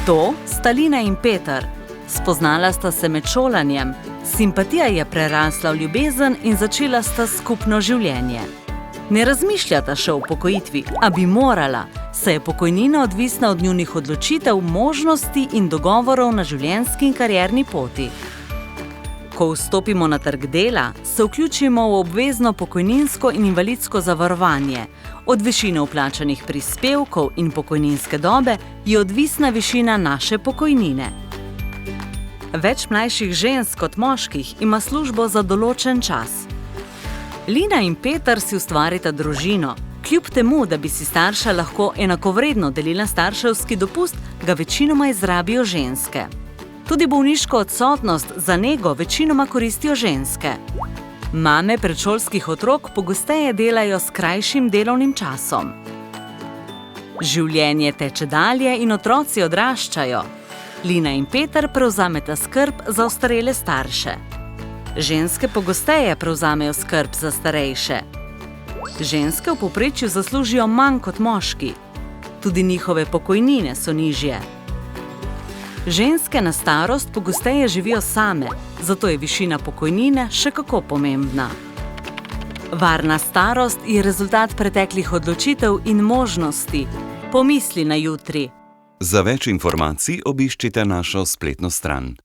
To sta Lina in Peter. Spoznala sta se med šolanjem, simpatija je prerasla v ljubezen in začela sta skupno življenje. Ne razmišljata še o upokojitvi, a bi morala, saj je pokojnina odvisna od njunih odločitev, možnosti in dogovorov na življenjski in karierni poti. Ko vstopimo na trg dela, se vključimo v obvezno pokojninsko in invalidsko zavarovanje. Od višine vplačanih prispevkov in pokojninske dobe je odvisna višina naše pokojnine. Več mlajših žensk kot moških ima službo za določen čas. Lina in Peter si ustvarita družino. Kljub temu, da bi si starša lahko enakovredno delila starševski dopust, ga večinoma izrabijo ženske. Tudi bolniško odsotnost za nego večinoma koristijo ženske. Mame predšolskih otrok pogosteje delajo s krajšim delovnim časom. Življenje teče dalje in otroci odraščajo. Lina in Peter prevzameta skrb za ostarele starše. Ženske pogosteje prevzamejo skrb za starejše. Ženske v povprečju zaslužijo manj kot moški. Tudi njihove pokojnine so nižje. Ženske na starost pogosteje živijo same, zato je višina pokojnine še kako pomembna. Varna starost je rezultat preteklih odločitev in možnosti. Pomisli na jutri. Za več informacij obiščite našo spletno stran.